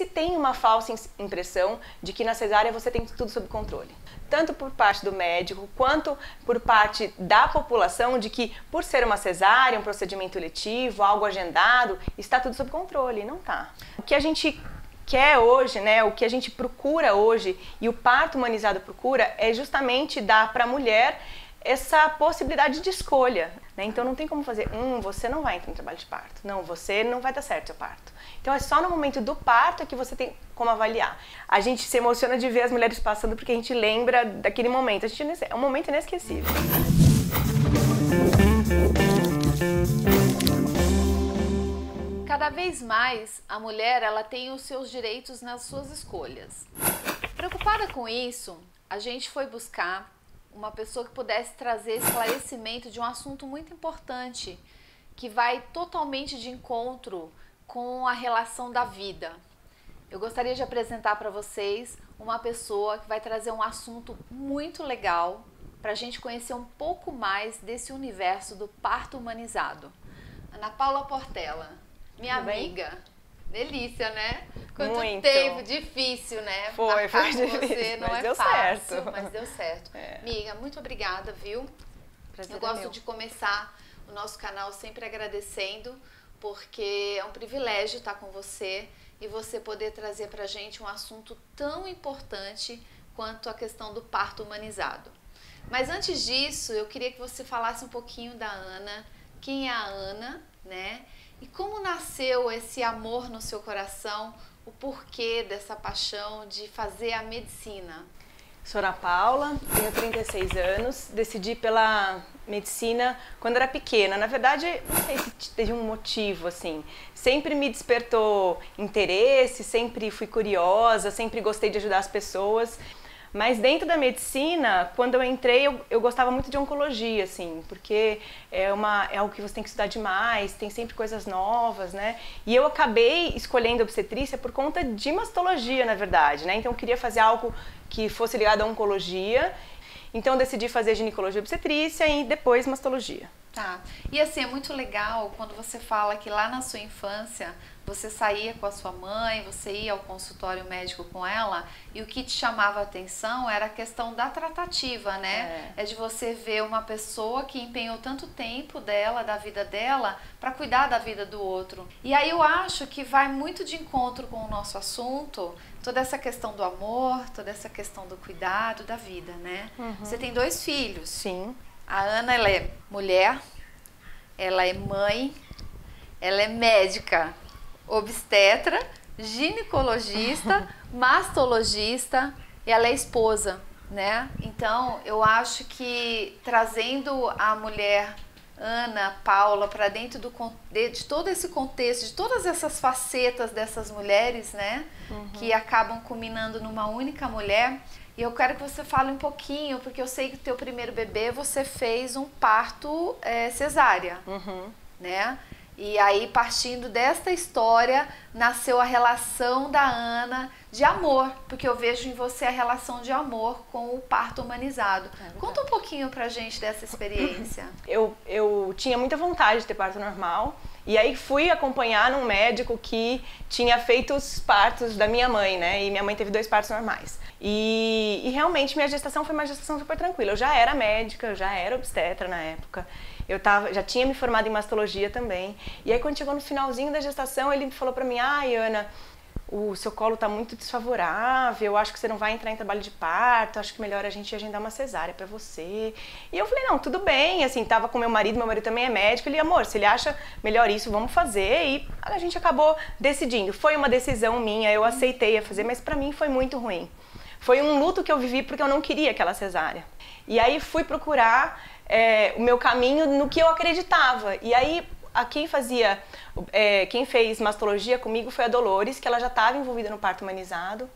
se tem uma falsa impressão de que na cesárea você tem tudo sob controle. Tanto por parte do médico, quanto por parte da população, de que por ser uma cesárea, um procedimento eletivo, algo agendado, está tudo sob controle. Não está. O que a gente quer hoje, né, o que a gente procura hoje, e o parto humanizado procura, é justamente dar para a mulher essa possibilidade de escolha, né? Então não tem como fazer, você não vai entrar em trabalho de parto, não, você não vai dar certo seu parto. Então é só no momento do parto que você tem como avaliar. A gente se emociona de ver as mulheres passando porque a gente lembra daquele momento, é um momento inesquecível. Cada vez mais a mulher ela tem os seus direitos nas suas escolhas. Preocupada com isso, a gente foi buscar uma pessoa que pudesse trazer esclarecimento de um assunto muito importante, que vai totalmente de encontro com a relação da vida. Eu gostaria de apresentar para vocês uma pessoa que vai trazer um assunto muito legal para a gente conhecer um pouco mais desse universo do parto humanizado. Ana Paula Portela, minha amiga. Delícia, né? Quanto muito. tempo, difícil, né? Foi difícil, você não mas é deu fácil, certo. mas deu certo. Amiga, muito obrigada, viu? Prazer Eu gosto de começar o nosso canal sempre agradecendo, porque é um privilégio estar com você e você poder trazer pra gente um assunto tão importante quanto a questão do parto humanizado. Mas antes disso, eu queria que você falasse um pouquinho da Ana, quem é a Ana, né? E como nasceu esse amor no seu coração, o porquê dessa paixão de fazer a medicina? Sou Ana Paula, tenho 36 anos, decidi pela medicina quando era pequena. Na verdade, não sei se teve um motivo, assim. Sempre me despertou interesse, sempre fui curiosa, sempre gostei de ajudar as pessoas. Mas dentro da medicina, quando eu entrei, eu gostava muito de oncologia, assim, porque é algo que você tem que estudar demais, tem sempre coisas novas, né? E eu acabei escolhendo obstetrícia por conta de mastologia, na verdade, né? Então eu queria fazer algo que fosse ligado à oncologia, então eu decidi fazer ginecologia e obstetrícia e depois mastologia. Tá. E assim, é muito legal quando você fala que lá na sua infância você saía com a sua mãe, você ia ao consultório médico com ela e o que te chamava a atenção era a questão da tratativa, né? É de você ver uma pessoa que empenhou tanto tempo dela, da vida dela, para cuidar da vida do outro. E aí eu acho que vai muito de encontro com o nosso assunto, toda essa questão do amor, toda essa questão do cuidado, da vida, né? Você tem 2 filhos. Sim. A Ana, ela é mulher, ela é mãe, ela é médica, obstetra, ginecologista, mastologista e ela é esposa, né? Então, eu acho que trazendo a mulher Ana Paula para dentro de todo esse contexto, de todas essas facetas dessas mulheres, né? Que acabam culminando numa única mulher. E eu quero que você fale um pouquinho, porque eu sei que o teu primeiro bebê você fez um parto cesárea, né? E aí, partindo desta história, nasceu a relação da Ana de amor, porque eu vejo em você a relação de amor com o parto humanizado. Conta um pouquinho pra gente dessa experiência. Eu tinha muita vontade de ter parto normal, e aí fui acompanhar num médico que tinha feito os partos da minha mãe, né? E minha mãe teve 2 partos normais. E realmente minha gestação foi uma gestação super tranquila. Eu já era médica, eu já era obstetra na época. Já tinha me formado em mastologia também. E aí quando chegou no finalzinho da gestação, ele falou pra mim: ai, Ana, o seu colo tá muito desfavorável, acho que você não vai entrar em trabalho de parto, acho que melhor a gente agendar uma cesárea pra você. E eu falei: não, tudo bem, assim, tava com meu marido também é médico, ele: amor, se ele acha melhor isso, vamos fazer. E a gente acabou decidindo. Foi uma decisão minha, eu aceitei a fazer, mas pra mim foi muito ruim. Foi um luto que eu vivi porque eu não queria aquela cesárea. E aí fui procurar o meu caminho no que eu acreditava. E aí quem fez mastologia comigo foi a Dolores, que ela já estava envolvida no parto humanizado.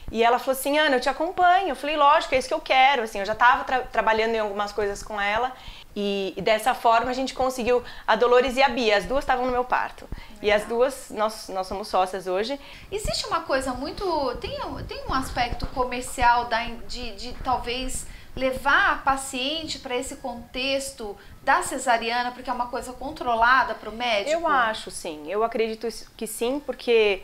E ela falou assim: Ana, eu te acompanho. Eu falei: lógico, é isso que eu quero. Assim, eu já estava trabalhando em algumas coisas com ela. E dessa forma a gente conseguiu, a Dolores e a Bia, as duas estavam no meu parto. E as duas, nós somos sócias hoje. Existe uma coisa muito... Tem um aspecto comercial de talvez levar a paciente para esse contexto da cesariana, porque é uma coisa controlada para o médico? Eu acho, sim. Eu acredito que sim, porque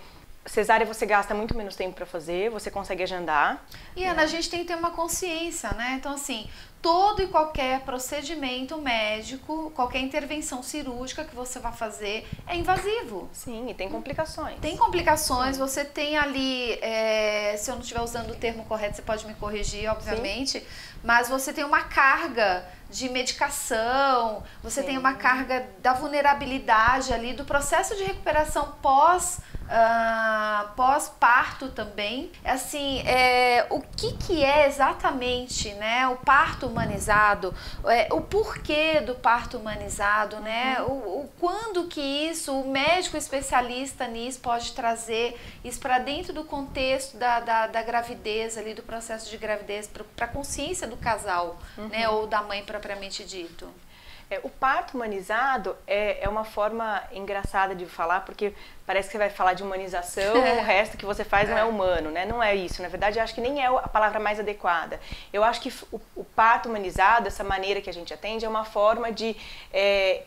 cesárea você gasta muito menos tempo para fazer, você consegue agendar. E Ana, a gente tem que ter uma consciência, né? Então assim, todo e qualquer procedimento médico, qualquer intervenção cirúrgica que você vai fazer é invasivo. Sim, e tem complicações. Tem complicações, você tem ali, se eu não estiver usando o termo correto, você pode me corrigir, obviamente, mas você tem uma carga de medicação, você tem uma carga da vulnerabilidade ali, do processo de recuperação pós-parto também. Assim, o que é exatamente, né, o parto humanizado, o porquê do parto humanizado, né, quando que isso, o médico especialista nisso pode trazer isso para dentro do contexto da gravidez ali, do processo de gravidez, para a consciência do casal, né, ou da mãe propriamente dito. O parto humanizado é uma forma engraçada de falar, porque parece que você vai falar de humanização, o resto que você faz não é humano, né? Não é isso. Na verdade, eu acho que nem é a palavra mais adequada. Eu acho que o parto humanizado, essa maneira que a gente atende, é uma forma de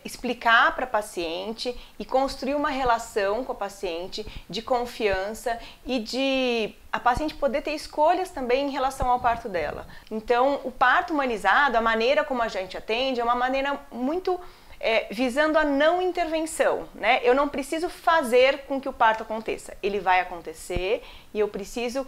explicar para a paciente e construir uma relação com a paciente de confiança e de a paciente poder ter escolhas também em relação ao parto dela. Então, o parto humanizado, a maneira como a gente atende, é uma maneira muito visando a não intervenção, né? Eu não preciso fazer com que o parto aconteça. Ele vai acontecer e eu preciso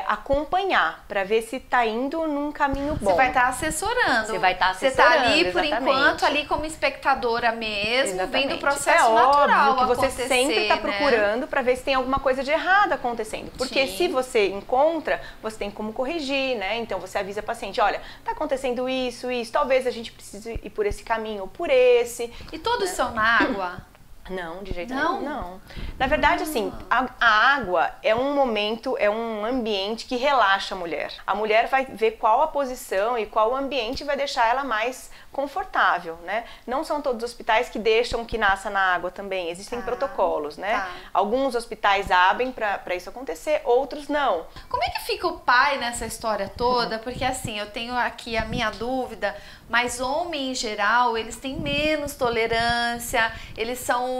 acompanhar para ver se está indo num caminho bom. Você vai estar assessorando. Você vai estar assessorando. Você está ali, por exatamente. Enquanto, ali como espectadora mesmo, exatamente. vendo o processo natural óbvio que você acontecer, sempre está né? procurando para ver se tem alguma coisa de errado acontecendo. Porque se você encontra, você tem como corrigir, né? Então você avisa a paciente, olha, está acontecendo isso, talvez a gente precise ir por esse caminho ou por esse. E todos são na água? Não, de jeito nenhum, não. Na verdade, assim, a água é um momento, é um ambiente que relaxa a mulher. A mulher vai ver qual a posição e qual o ambiente vai deixar ela mais confortável, né? Não são todos os hospitais que deixam que nasça na água também, existem protocolos, né? Alguns hospitais abrem para isso acontecer, outros não. Como é que fica o pai nessa história toda? Porque assim, eu tenho aqui a minha dúvida, mas homem em geral, eles têm menos tolerância, eles são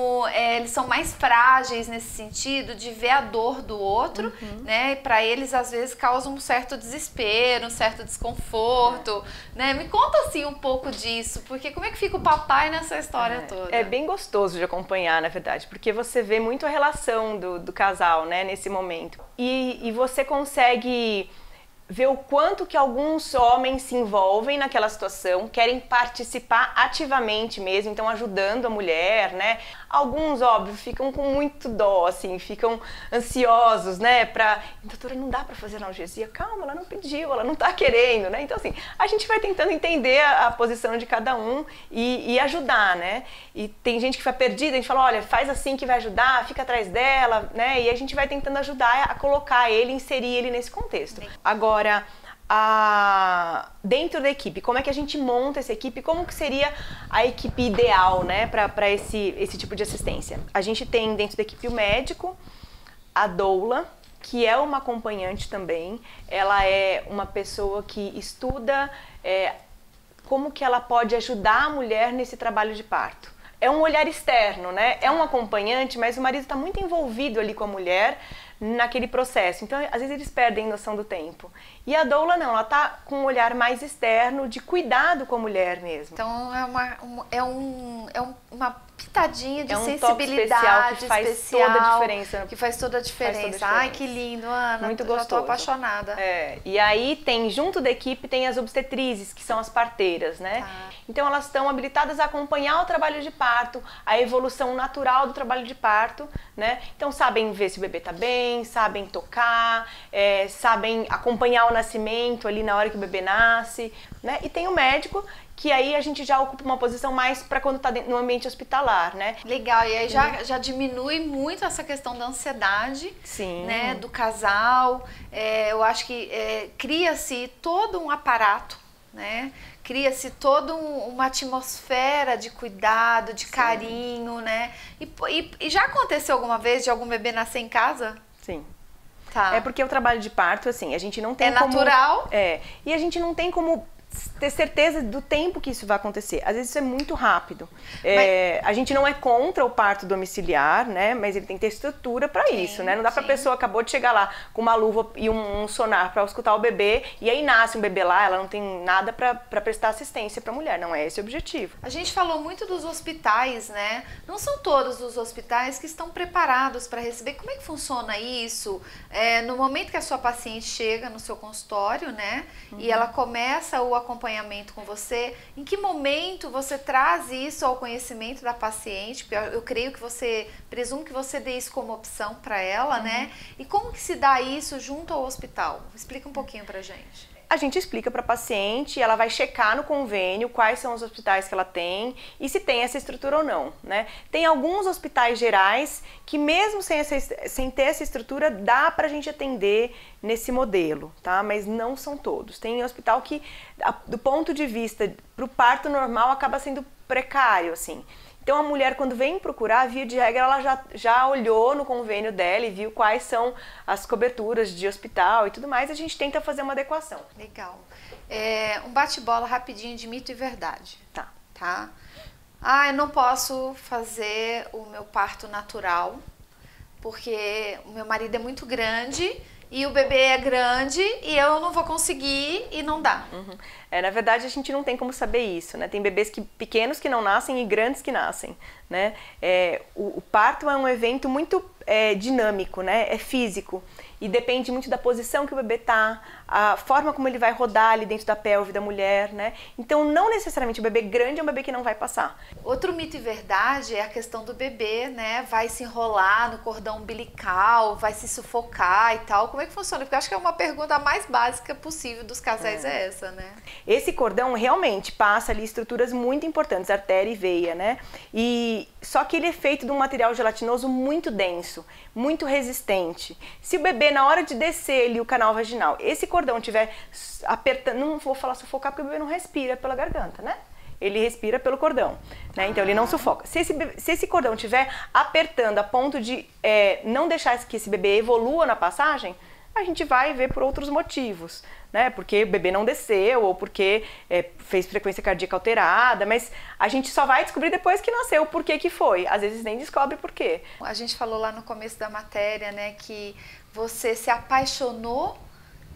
mais frágeis nesse sentido de ver a dor do outro, né? E para eles às vezes causa um certo desespero, um certo desconforto, né? Me conta assim um pouco disso, porque como é que fica o papai nessa história toda? É bem gostoso de acompanhar, na verdade, porque você vê muito a relação do casal, né, nesse momento. E você consegue ver o quanto que alguns homens se envolvem naquela situação, querem participar ativamente mesmo, então ajudando a mulher, né? Alguns, óbvio, ficam com muito dó, assim, ficam ansiosos, né? Doutora, não dá pra fazer analgesia? Calma, ela não pediu, ela não tá querendo, né? Então, assim, a gente vai tentando entender a posição de cada um e ajudar, né? E tem gente que fica perdida, a gente fala, olha, faz assim que vai ajudar, fica atrás dela, né? E a gente vai tentando ajudar a colocar ele, inserir ele nesse contexto. Agora, dentro da equipe, como é que a gente monta essa equipe, como que seria a equipe ideal, né, para esse tipo de assistência? A gente tem dentro da equipe o médico, a doula, que é uma acompanhante também, ela é uma pessoa que estuda como que ela pode ajudar a mulher nesse trabalho de parto. É um olhar externo, né? É um acompanhante, mas o marido está muito envolvido ali com a mulher naquele processo. Então, às vezes eles perdem noção do tempo. E a doula não, ela tá com um olhar mais externo de cuidado com a mulher mesmo. Então é uma pitadinha de um sensibilidade toque especial que faz toda a diferença. Que faz toda a diferença. Ai, que lindo, Ana. Muito gostoso. Já tô apaixonada. E aí tem, junto da equipe, tem as obstetrizes, que são as parteiras, né? Então elas estão habilitadas a acompanhar o trabalho de parto, a evolução natural do trabalho de parto, né? Então sabem ver se o bebê tá bem, sabem tocar, sabem acompanhar o nascimento ali na hora que o bebê nasce, né? E tem o médico, que aí a gente já ocupa uma posição mais para quando está no ambiente hospitalar, né? Legal, e aí já diminui muito essa questão da ansiedade, sim, né, do casal. Eu acho que cria-se todo um aparato, né? Cria-se toda uma atmosfera de cuidado, de carinho, né? E já aconteceu alguma vez de algum bebê nascer em casa? Sim. Tá. É porque o trabalho de parto, assim, a gente não tem como... natural. E a gente não tem como ter certeza do tempo que isso vai acontecer. Às vezes isso é muito rápido. A gente não é contra o parto domiciliar, né? Mas ele tem que ter estrutura para isso, né? Não dá para a pessoa acabou de chegar lá com uma luva e um sonar para escutar o bebê e aí nasce um bebê lá, ela não tem nada para prestar assistência para a mulher. Não é esse o objetivo. A gente falou muito dos hospitais, né? Não são todos os hospitais que estão preparados para receber. Como é que funciona isso? No momento que a sua paciente chega no seu consultório, né? E ela começa o acompanhamento com você, em que momento você traz isso ao conhecimento da paciente? Porque eu creio que presumo que você dê isso como opção para ela, né? E como que se dá isso junto ao hospital? Explica um pouquinho pra gente. A gente explica para a paciente, ela vai checar no convênio quais são os hospitais que ela tem e se tem essa estrutura ou não, né? Tem alguns hospitais gerais que mesmo sem ter essa estrutura dá para a gente atender nesse modelo, tá? Mas não são todos. Tem hospital que, do ponto de vista para o parto normal, acaba sendo precário, assim. Então a mulher quando vem procurar, via de regra, ela já olhou no convênio dela e viu quais são as coberturas de hospital e tudo mais, a gente tenta fazer uma adequação. Legal. Um bate-bola rapidinho de mito e verdade. Tá. Eu não posso fazer o meu parto natural porque o meu marido é muito grande e o bebê é grande e eu não vou conseguir e não dá. Na verdade, a gente não tem como saber isso, né? Tem bebês pequenos que não nascem e grandes que nascem, né? O parto é um evento muito dinâmico, né? É físico e depende muito da posição que o bebê tá, a forma como ele vai rodar ali dentro da pelve da mulher, né? Então, não necessariamente o bebê grande é um bebê que não vai passar. Outro mito e verdade é a questão do bebê, né? Vai se enrolar no cordão umbilical, vai se sufocar e tal. Como é que funciona? Porque eu acho que é uma pergunta mais básica possível dos casais é essa, né? Esse cordão realmente passa ali estruturas muito importantes, artéria e veia, né? Só que ele é feito de um material gelatinoso muito denso, muito resistente. Se o bebê, na hora de descer ali o canal vaginal, esse cordão estiver apertando, não vou falar sufocar porque o bebê não respira pela garganta, né? Ele respira pelo cordão, né? Então ele não sufoca. Se esse cordão estiver apertando a ponto de não deixar que esse bebê evolua na passagem, a gente vai ver por outros motivos, né? Porque o bebê não desceu ou porque fez frequência cardíaca alterada, mas a gente só vai descobrir depois que nasceu o porquê que foi. Às vezes nem descobre por quê. A gente falou lá no começo da matéria, né, que você se apaixonou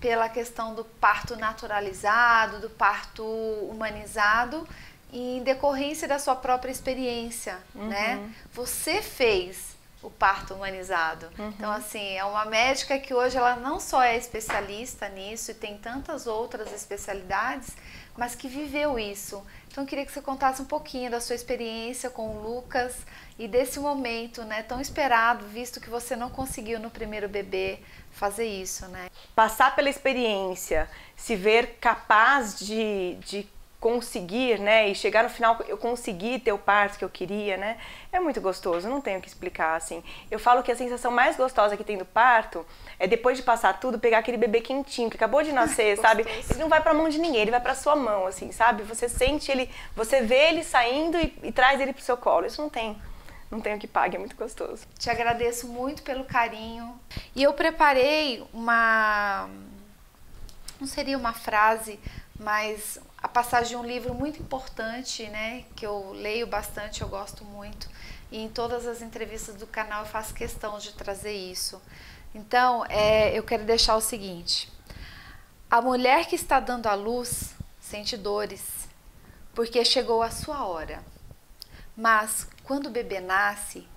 pela questão do parto naturalizado, do parto humanizado, em decorrência da sua própria experiência, né? Você fez o parto humanizado. Então, assim, é uma médica que hoje ela não só é especialista nisso e tem tantas outras especialidades, mas que viveu isso. Então, eu queria que você contasse um pouquinho da sua experiência com o Lucas e desse momento, né, tão esperado, visto que você não conseguiu no primeiro bebê fazer isso, né? Passar pela experiência, se ver capaz de conseguir, né, e chegar no final, eu consegui ter o parto que eu queria, né, é muito gostoso, não tenho o que explicar, assim. Eu falo que a sensação mais gostosa que tem do parto é depois de passar tudo, pegar aquele bebê quentinho, que acabou de nascer, sabe? Ele não vai pra mão de ninguém, ele vai pra sua mão, assim, sabe? Você sente ele, você vê ele saindo e traz ele pro seu colo, isso não tem o que pague, é muito gostoso. Te agradeço muito pelo carinho. E eu preparei não seria uma frase, mas a passagem de um livro muito importante, né, que eu leio bastante, eu gosto muito, e em todas as entrevistas do canal eu faço questão de trazer isso. Então, eu quero deixar o seguinte: a mulher que está dando à luz sente dores, porque chegou a sua hora, mas quando o bebê nasce,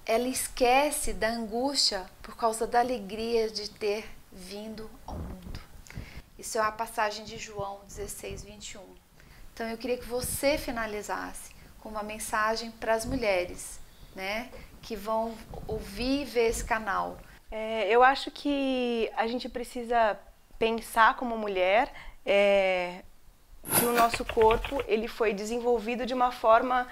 ela esquece da angústia por causa da alegria de ter vindo ao mundo. Isso é uma passagem de João 16:21. Então eu queria que você finalizasse com uma mensagem para as mulheres, né, que vão ouvir e ver esse canal. Eu acho que a gente precisa pensar como mulher que o nosso corpo ele foi desenvolvido de uma forma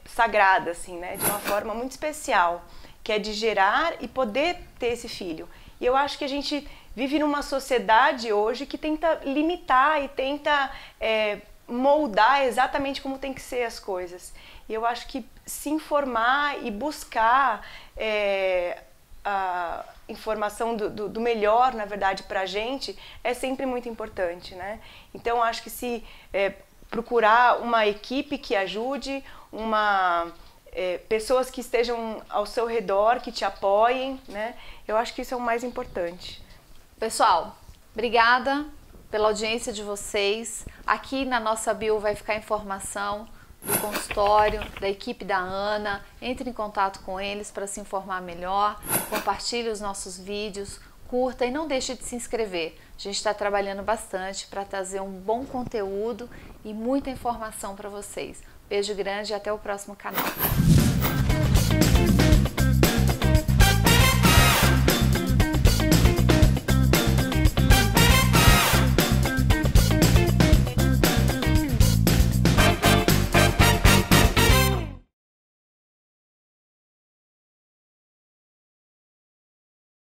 sagrada, assim, né, de uma forma muito especial, que é de gerar e poder ter esse filho. E eu acho que a gente vive numa sociedade hoje que tenta limitar e tenta moldar exatamente como tem que ser as coisas. E eu acho que se informar e buscar informação do melhor, na verdade, para a gente, é sempre muito importante, né? Então, acho que se procurar uma equipe que ajude, pessoas que estejam ao seu redor, que te apoiem, né? Eu acho que isso é o mais importante. Pessoal, obrigada pela audiência de vocês. Aqui na nossa bio vai ficar a informação do consultório, da equipe da Ana. Entre em contato com eles para se informar melhor, compartilhe os nossos vídeos, curta e não deixe de se inscrever. A gente está trabalhando bastante para trazer um bom conteúdo e muita informação para vocês. Beijo grande e até o próximo canal.